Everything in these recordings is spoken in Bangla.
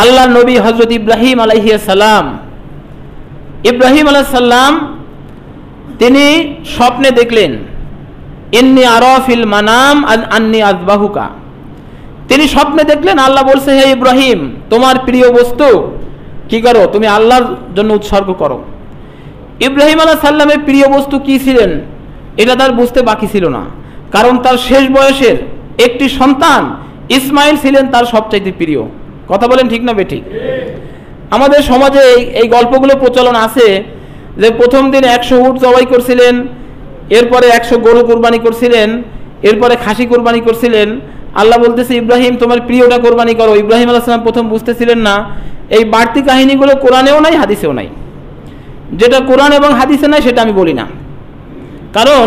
আল্লাহ নবী হযরত ইব্রাহিম আলাইহিস সালাম, ইব্রাহিম আলাইহিস সালাম তিনি স্বপ্নে দেখলেন ইন্নী আরা ফিল মানাম আন্নী আযবাহুকা। তিনি স্বপ্নে দেখলেন আল্লাহ বলছে, হে ইব্রাহিম, তোমার প্রিয় বস্তু কি করো, তুমি আল্লাহর জন্য উৎসর্গ করো। ইব্রাহিম আলাইহিস সালামের প্রিয় বস্তু কি ছিলেন এটা তার বুঝতে বাকি ছিল না, কারণ তার শেষ বয়সের একটি সন্তান ইসমাইল ছিলেন তার সবচাইতে প্রিয়। কথা বলেন ঠিক না বেঠিক? আমাদের সমাজে এই গল্পগুলো প্রচলন আছে যে প্রথম দিন 100 উট জবাই করছিলেন, এরপরে 100 গরু কোরবানি করছিলেন, এরপরে খাসি কোরবানি করছিলেন। আল্লাহ বলতেছে ইব্রাহিম তোমার প্রিয়টা কোরবানি করো। ইব্রাহিম আলাইহিস সালাম প্রথম বুঝতেছিলেন না এই বাড়তি কাহিনীগুলো কোরআনেও নাই, হাদিসেও নাই। যেটা কোরআন এবং হাদিসে নাই সেটা আমি বলি না, কারণ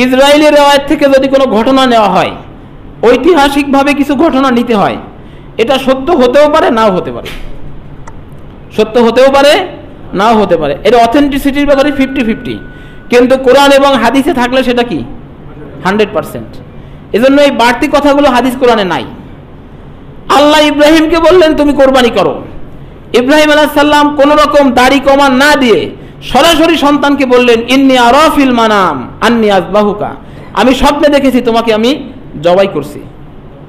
ইসরায়েলের রেওয়ায়াত থেকে যদি কোনো ঘটনা নেওয়া হয়, ঐতিহাসিকভাবে কিছু ঘটনা নিতে হয়, এটা সত্য হতেও পারে নাও হতে পারে, সত্য হতেও পারে নাও হতে পারে। এর অথেন্টিসিটির ব্যাপারে 50-50, কিন্তু কোরআন এবং হাদিসে থাকলে সেটা কি 100%। এজন্য এই বাড়তি কথাগুলো হাদিস কোরআনে নাই। আল্লাহ ইব্রাহিমকে বললেন তুমি কোরবানি করো। ইব্রাহিম আলাইহিস সালাম কোনো রকম দাড়ি কমা না দিয়ে সরাসরি সন্তানকে বললেন ইন্নী আরা ফিল মানাম আন্নী আযবাহুকা, আমি স্বপ্নে দেখেছি তোমাকে আমি জবাই করছি।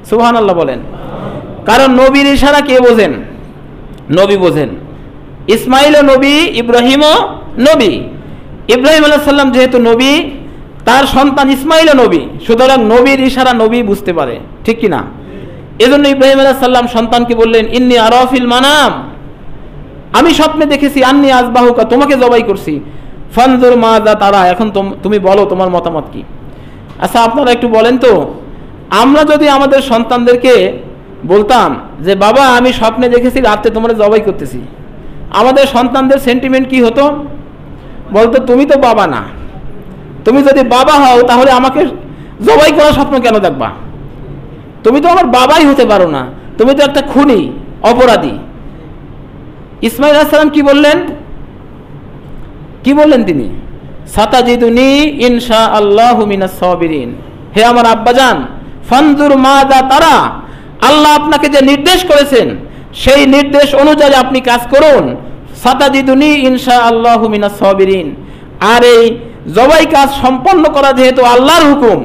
সুবহানাল্লাহ বলেন। কারণ নবীর ইশারা কে বোঝেন? নবী বোঝেন। ইসমাইলও নবী, ইব্রাহিমও নবী। ইব্রাহিম আলাইহিস সালাম যেহেতু নবী, তার সন্তান ইসমাইলও নবী, সুতরাং নবীর ইশারা নবী বুঝতে পারে, ঠিক কি না? এজন্য ইব্রাহিম আলাইহিস সালাম সন্তানকে বললেন ইন্নী আরা ফিল মানাম, আমি স্বপ্নে দেখেছি আন্নী আযবাহুকা, তোমাকে জবাই করছি। ফানজুর মাযা তারা, এখন তুমি বলো তোমার মতামত কি। আচ্ছা আপনারা একটু বলেন তো, আমরা যদি আমাদের সন্তানদেরকে বলতাম যে বাবা আমি স্বপ্নে দেখেছি রাতে তোমরা জবাই করতেছি, আমাদের সন্তানদের সেন্টিমেন্ট কি হতো? বলতো তুমি তো বাবা না, তুমি যদি বাবা হও তাহলে আমাকে জবাই করার স্বপ্ন কেন দেখবা? তুমি তো আমার বাবাই হতে পারো না, তুমি তো একটা খুনি, অপরাধী। ইসমাইল আলাইহিস সালাম কি বললেন? কি বললেন তিনি? সাতাজিদুনি ইনশাআল্লাহু মিনাস সাবিরিন। হে আমার আব্বাজান, ফানজুর মাযা তারা, আল্লাহ আপনাকে যে নির্দেশ করেছেন সেই নির্দেশ অনুযায়ী আপনি কাজ করুন। সাতাজিদুনি ইনশাআল্লাহু মিনাস সাবিরিন। আর এই জবাই কাজ সম্পন্ন করা যেহেতু আল্লাহর হুকুম,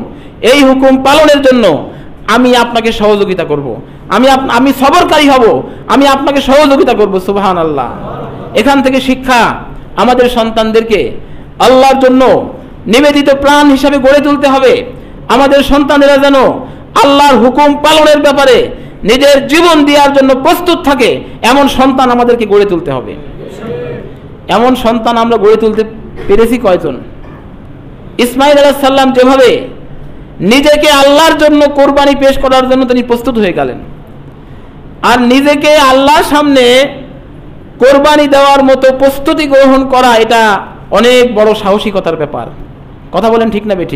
এই হুকুম পালনের জন্য আমি আপনাকে সহযোগিতা করব, আমি সবরকারী হব, আমি আপনাকে সহযোগিতা করব। সুবহানাল্লাহ। এখান থেকে শিক্ষা, আমাদের সন্তানদেরকে আল্লাহর জন্য নিবেদিত প্রাণ হিসাবে গড়ে তুলতে হবে। আমাদের সন্তানেরা যেন আল্লাহর হুকুম পালনের ব্যাপারে নিজের জীবন দেওয়ার জন্য প্রস্তুত থাকে, এমন সন্তান আমাদেরকে গড়ে তুলতে হবে। এমন সন্তান আমরা গড়ে তুলতে পেরেছি কয়জন? ইসমাইল আলাইহিস সালাম যেভাবে নিজেকে আল্লাহর জন্য কোরবানি পেশ করার জন্য তিনি প্রস্তুত হয়ে গেলেন, আর নিজেকে আল্লাহর সামনে কোরবানি দেওয়ার মতো প্রস্তুতি গ্রহণ করা এটা অনেক বড় সাহসিকতার ব্যাপার। কথা বলেন ঠিক না বেঠিক?